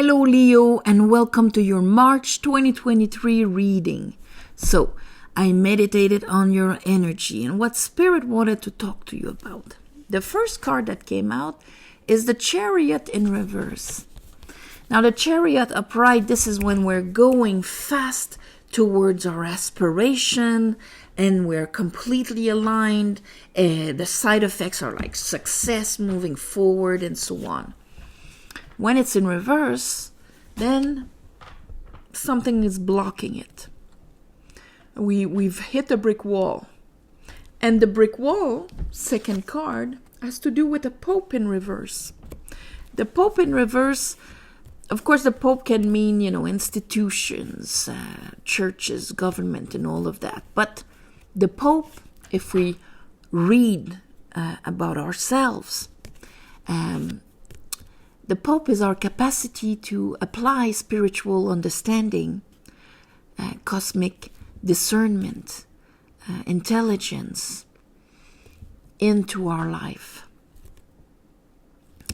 Hello Leo, and welcome to your March 2023 reading. So, I meditated on your energy and what Spirit wanted to talk to you about. The first card that came out is the Chariot in reverse. Now the Chariot upright, this is when we're going fast towards our aspiration and we're completely aligned. The side effects are like success, moving forward, and so on. When it's in reverse, then something is blocking it. We've hit a brick wall. And the brick wall, second card, has to do with the Pope in reverse. The Pope in reverse, of course, the Pope can mean, institutions, churches, government, and all of that. But the Pope, if we read about ourselves, the Pope is our capacity to apply spiritual understanding, cosmic discernment, intelligence into our life.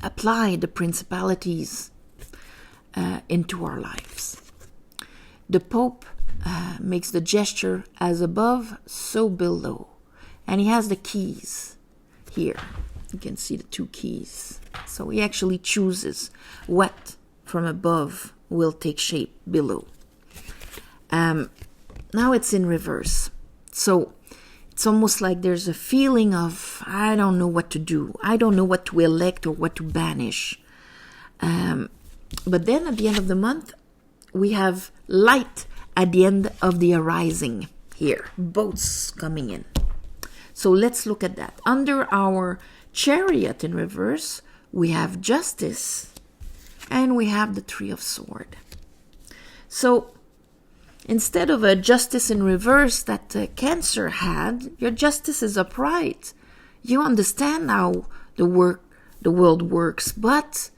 Apply the principalities into our lives. The Pope makes the gesture as above, so below. And he has the keys here. You can see the two keys. So he actually chooses what from above will take shape below. Now it's in reverse. So it's almost like there's a feeling of, I don't know what to do. I don't know what to elect or what to banish. But then at the end of the month, we have light at the end of the arising here. Boats coming in. So let's look at that. Under our Chariot in reverse, we have Justice, and we have the Three of Swords. So, instead of a Justice in reverse that Cancer had, your Justice is upright. You understand how the world works, but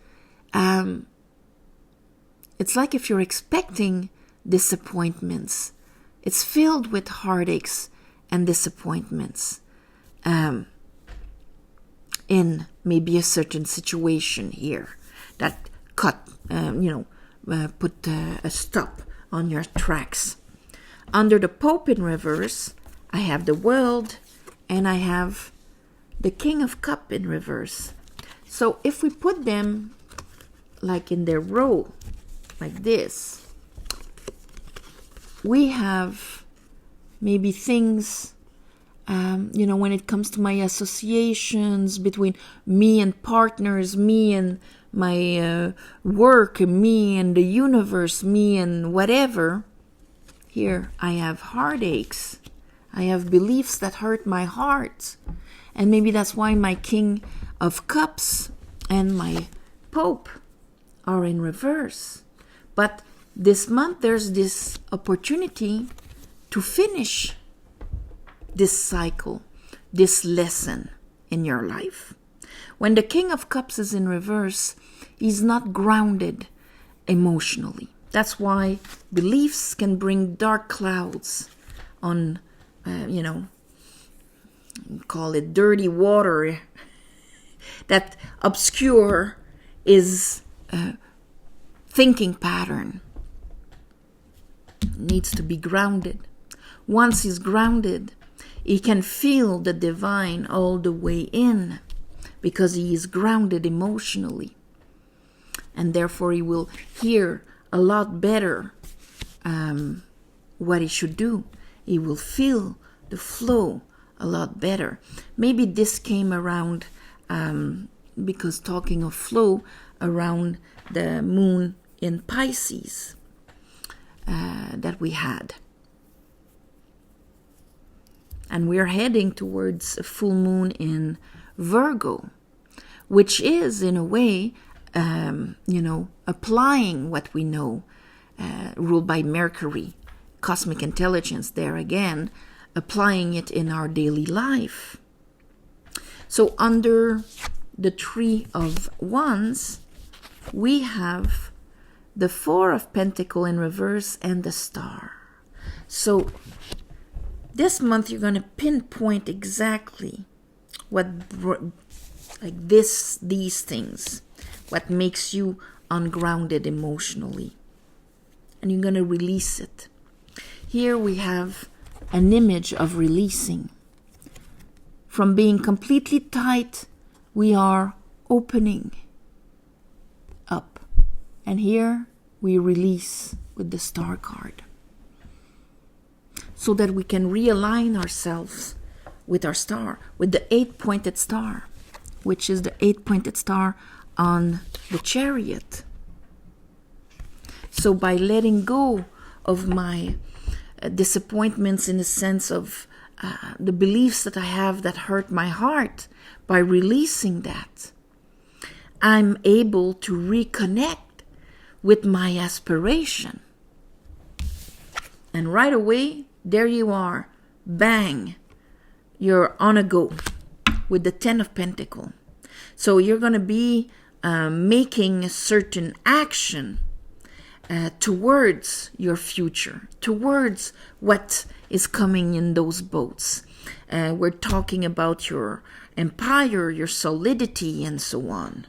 it's like if you're expecting disappointments. It's filled with heartaches and disappointments. In maybe a certain situation here that put a stop on your tracks. Under the Pope in reverse, I have the World and I have the King of Cups in reverse. So if we put them like in their row, like this, we have maybe things when it comes to my associations between me and partners, me and my work, me and the universe, me and whatever, here I have heartaches. I have beliefs that hurt my heart. And maybe that's why my King of Cups and my Pope are in reverse. But this month there's this opportunity to finish this cycle, this lesson in your life. When the King of Cups is in reverse, he's not grounded emotionally. That's why beliefs can bring dark clouds on, call it dirty water that obscure his thinking pattern. Needs to be grounded. Once he's grounded, he can feel the divine all the way in because he is grounded emotionally. And therefore he will hear a lot better what he should do. He will feel the flow a lot better. Maybe this came around because talking of flow, around the moon in Pisces that we had. And we're heading towards a full moon in Virgo, which is, in a way, applying what we know, ruled by Mercury, cosmic intelligence there again, applying it in our daily life. So under the Three of Wands, we have the Four of Pentacles in reverse and the Star. So this month you're going to pinpoint exactly what, like these things, what makes you ungrounded emotionally. And you're going to release it. Here we have an image of releasing. From being completely tight, we are opening up. And here we release with the star card. So that we can realign ourselves with our star, with the 8-pointed star, which is the 8-pointed star on the chariot. So by letting go of my disappointments, in the sense of the beliefs that I have that hurt my heart, by releasing that, I'm able to reconnect with my aspiration. And right away, there you are. Bang. You're on a go with the 10 of Pentacles. So you're going to be making a certain action towards your future, towards what is coming in those boats. We're talking about your empire, your solidity, and so on.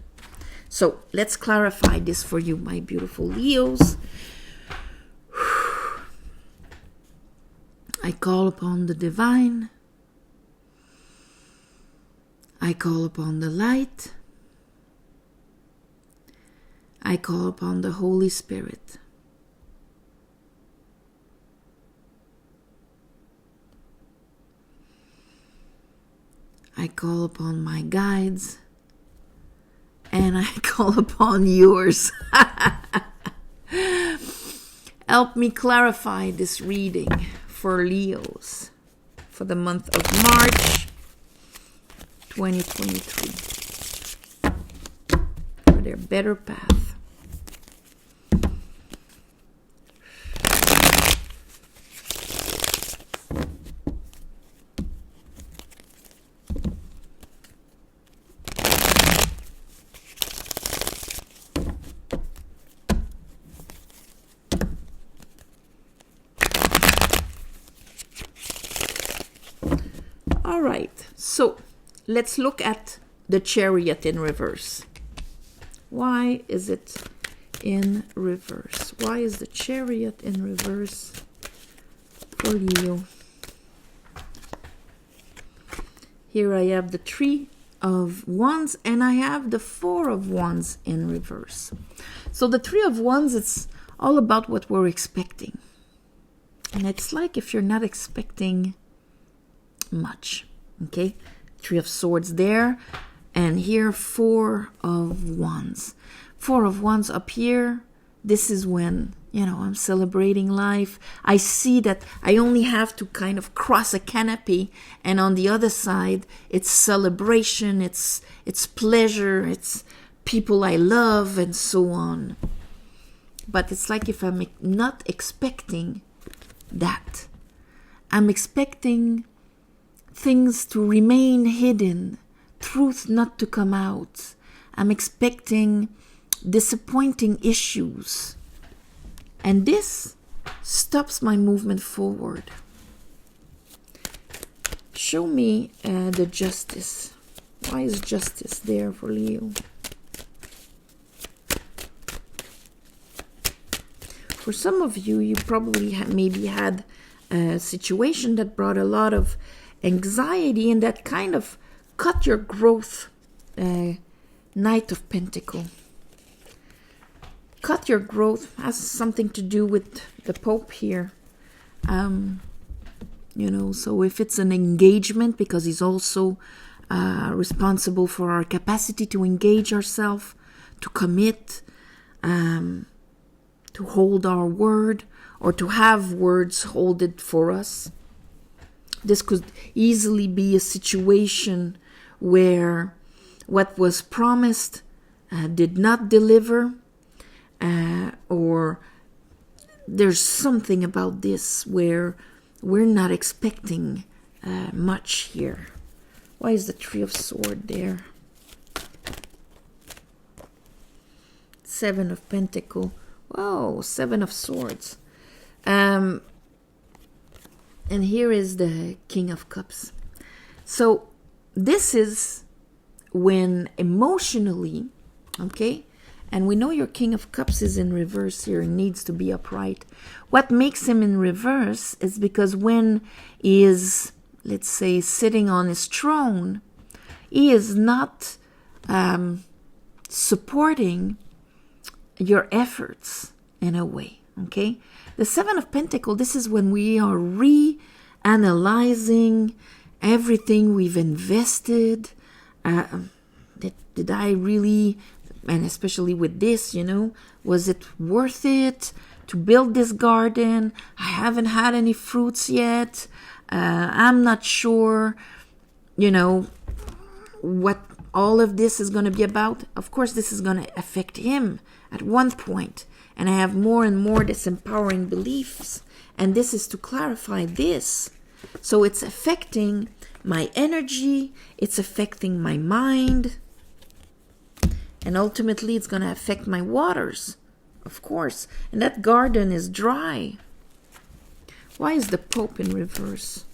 So let's clarify this for you, my beautiful Leos. I call upon the divine. I call upon the light. I call upon the Holy Spirit. I call upon my guides. And I call upon yours. Help me clarify this reading for Leos for the month of March 2023. For their better path. All right, so let's look at the Chariot in reverse. Why is it in reverse? Why is the Chariot in reverse for Leo? Here I have the 3 of Wands and I have the 4 of Wands in reverse. So the 3 of Wands, it's all about what we're expecting. And it's like if you're not expecting much, okay? 3 of Swords there, and here 4 of Wands. 4 of Wands up here, this is when, I'm celebrating life. I see that I only have to kind of cross a canopy, and on the other side, it's celebration, it's pleasure, it's people I love, and so on. But it's like if I'm not expecting that. I'm expecting things to remain hidden, truth not to come out. I'm expecting disappointing issues. And this stops my movement forward. Show me the Justice. Why is Justice there for Leo? For some of you, you probably maybe had a situation that brought a lot of anxiety and that kind of cut your growth. Knight of Pentacles. Cut your growth has something to do with the Pope here. So if it's an engagement, because he's also responsible for our capacity to engage ourselves, to commit, to hold our word, or to have words hold it for us. This could easily be a situation where what was promised did not deliver, or there's something about this where we're not expecting much here. Why is the 3 of Swords there? 7 of Pentacles. Whoa, 7 of Swords. And here is the King of Cups. So this is when emotionally, okay, And we know your King of Cups is in reverse here and needs to be upright. What makes him in reverse is because when he is, let's say, sitting on his throne, he is not supporting your efforts in a way, okay? The Seven of Pentacles, this is when we are reanalyzing everything we've invested. Did I really, and especially with this, was it worth it to build this garden? I haven't had any fruits yet. I'm not sure, what all of this is going to be about. Of course, this is going to affect him at one point. And I have more and more disempowering beliefs. And this is to clarify this. So it's affecting my energy. It's affecting my mind. And ultimately, it's going to affect my waters, of course. And that garden is dry. Why is the Pope in reverse?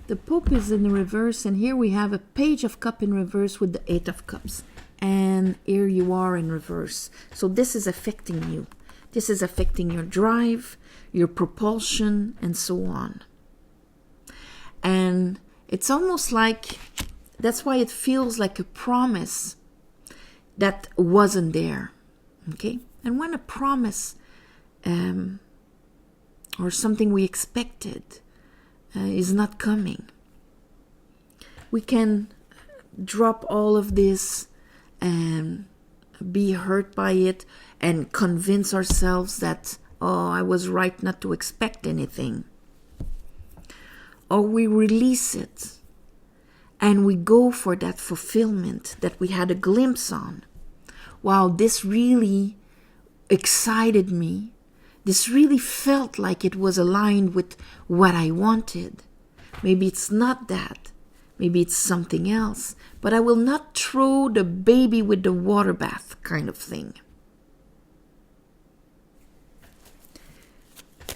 The Pope is in reverse, and here we have a Page of Cups in reverse with the Eight of Cups. And here you are in reverse. So this is affecting you. This is affecting your drive, your propulsion, and so on. And it's almost like, that's why it feels like a promise that wasn't there. Okay? And when a promise or something we expected is not coming, we can drop all of this and be hurt by it and convince ourselves that, oh, I was right not to expect anything. Or we release it and we go for that fulfillment that we had a glimpse on. Wow, this really excited me. This really felt like it was aligned with what I wanted. Maybe it's not that. Maybe it's something else. But I will not throw the baby with the water bath kind of thing.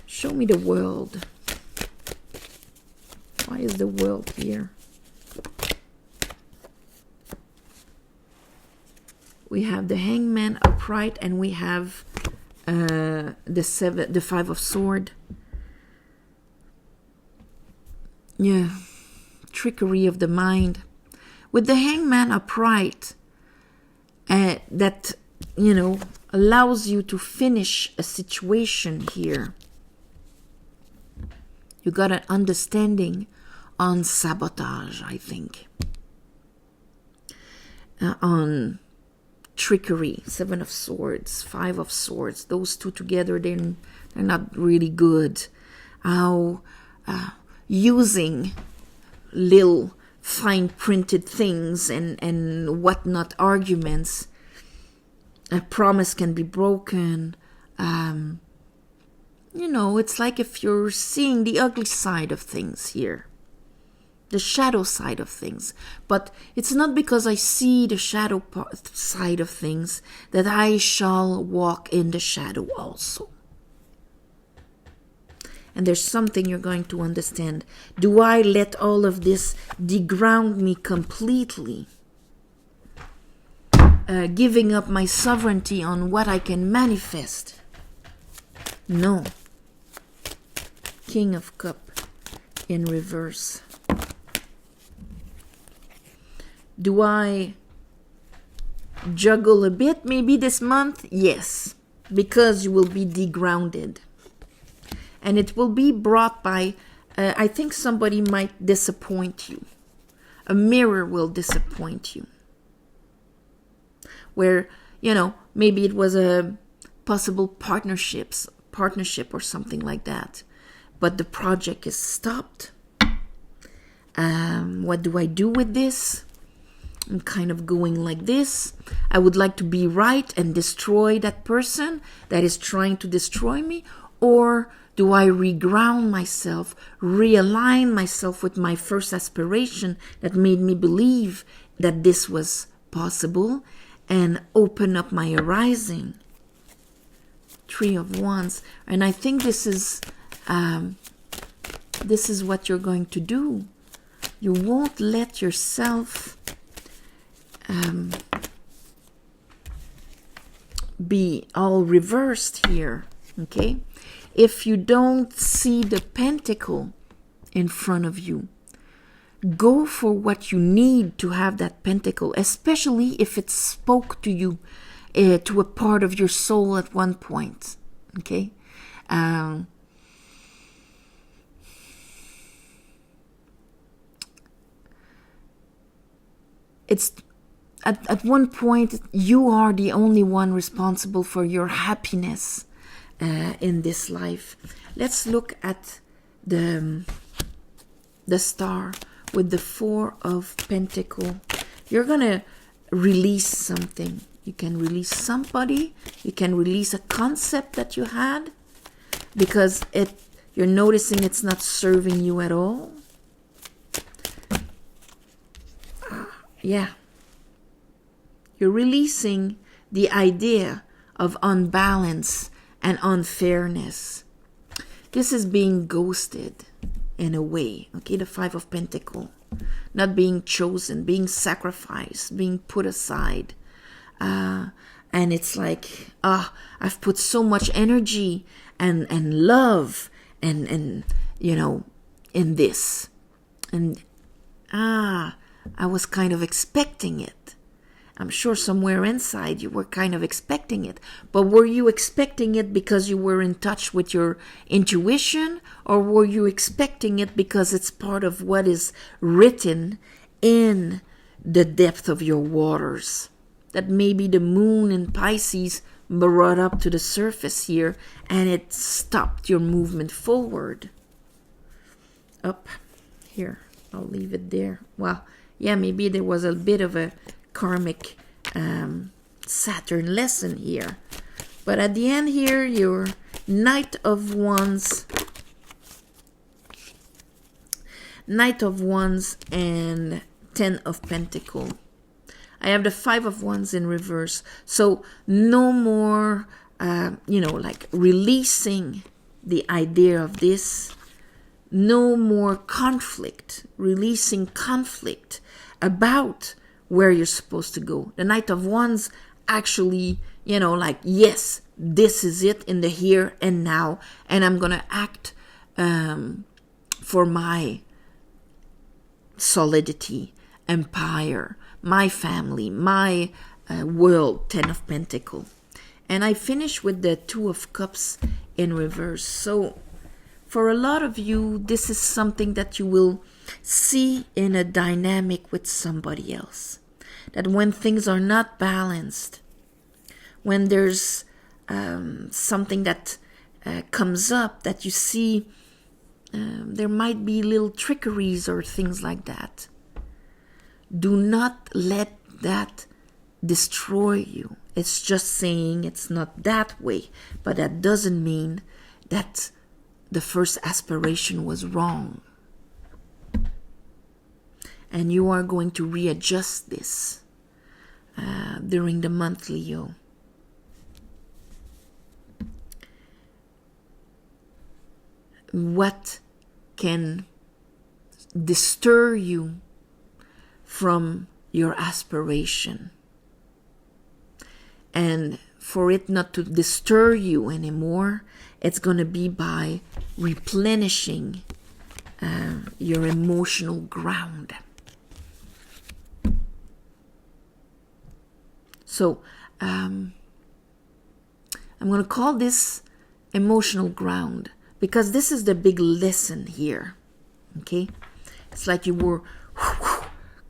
Show me the world. Why is the world here? We have the Hangman upright, and we have the Five of Swords. Yeah, trickery of the mind. With the Hangman upright, that, allows you to finish a situation here. You got an understanding on sabotage, I think. On trickery, Seven of Swords, Five of Swords. Those two together, they're not really good. How using little fine printed things and whatnot arguments, a promise can be broken. It's like if you're seeing the ugly side of things here, the shadow side of things. But it's not because I see the shadow side of things that I shall walk in the shadow also. And there's something you're going to understand. Do I let all of this deground me completely? Giving up my sovereignty on what I can manifest? No. King of Cups in reverse. Do I juggle a bit maybe this month? Yes, because you will be degrounded. And it will be brought by, I think somebody might disappoint you. A mirror will disappoint you. Where, maybe it was a possible partnership or something like that. But the project is stopped. What do I do with this? I'm kind of going like this. I would like to be right and destroy that person that is trying to destroy me. Or do I reground myself, realign myself with my first aspiration that made me believe that this was possible and open up my horizon Three of Wands. And I think this is what you're going to do. You won't let yourself be all reversed here, okay? If you don't see the pentacle in front of you, go for what you need to have that pentacle, especially if it spoke to you, to a part of your soul at one point, okay? It's at one point you are the only one responsible for your happiness in this life. Let's look at the star with the Four of Pentacles. You're gonna release something. You can release somebody. You can release a concept that you had because you're noticing it's not serving you at all. Yeah. You're releasing the idea of unbalance and unfairness. This is being ghosted in a way. Okay, the Five of Pentacles. Not being chosen, being sacrificed, being put aside. And it's like, I've put so much energy and love and you know, in this. And I was kind of expecting it. I'm sure somewhere inside you were kind of expecting it. But were you expecting it because you were in touch with your intuition? Or were you expecting it because it's part of what is written in the depth of your waters? That maybe the moon in Pisces brought up to the surface here and it stopped your movement forward. Up here. I'll leave it there. Well, yeah, maybe there was a bit of a karmic Saturn lesson here. But at the end here, your Knight of Wands and Ten of Pentacles. I have the Five of Wands in reverse. So no more, like releasing the idea of this. No more conflict, releasing conflict about where you're supposed to go. The Knight of Wands actually, yes, this is it in the here and now, and I'm going to act for my solidity, empire, my family, my world. Ten of Pentacles. And I finish with the Two of Cups in reverse. So for a lot of you, this is something that you will see in a dynamic with somebody else. That when things are not balanced, when there's something that comes up that you see, there might be little trickeries or things like that. Do not let that destroy you. It's just saying it's not that way, but that doesn't mean that the first aspiration was wrong. And you are going to readjust this during the month, Leo. What can disturb you from your aspiration? And for it not to disturb you anymore, it's going to be by replenishing your emotional ground. So I'm going to call this emotional ground because this is the big lesson here. Okay? It's like you were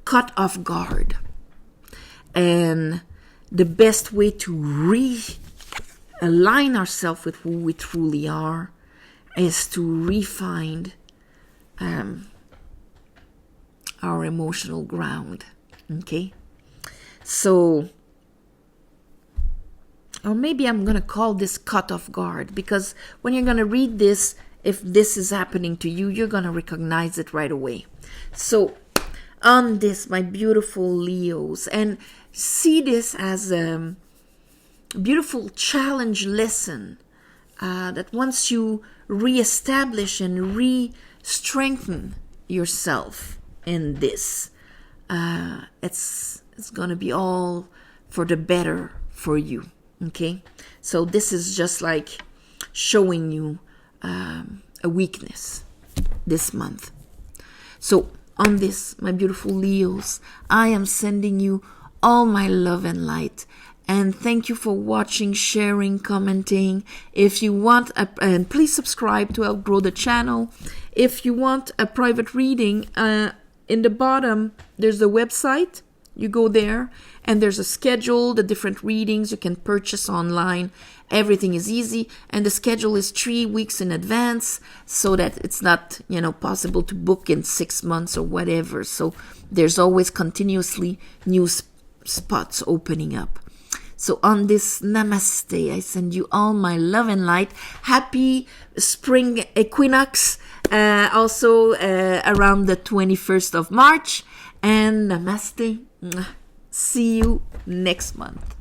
caught off guard. And the best way to realign ourselves with who we truly are is to refine our emotional ground. Okay? So, or maybe I'm going to call this cut off guard, because when you're going to read this, if this is happening to you, you're going to recognize it right away. So on this, my beautiful Leos, and see this as a beautiful challenge lesson that once you reestablish and re-strengthen yourself in this, it's gonna be all for the better for you. Okay, so this is just like showing you a weakness this month. So on this, my beautiful Leos, I am sending you all my love and light. And thank you for watching, sharing, commenting. If you want, and please subscribe to help grow the channel. If you want a private reading, in the bottom, there's the website. You go there and there's a schedule, the different readings you can purchase online. Everything is easy. And the schedule is 3 weeks in advance so that it's not, possible to book in 6 months or whatever. So there's always continuously new spots opening up. So on this namaste, I send you all my love and light. Happy spring equinox, also around the 21st of March. And namaste. See you next month.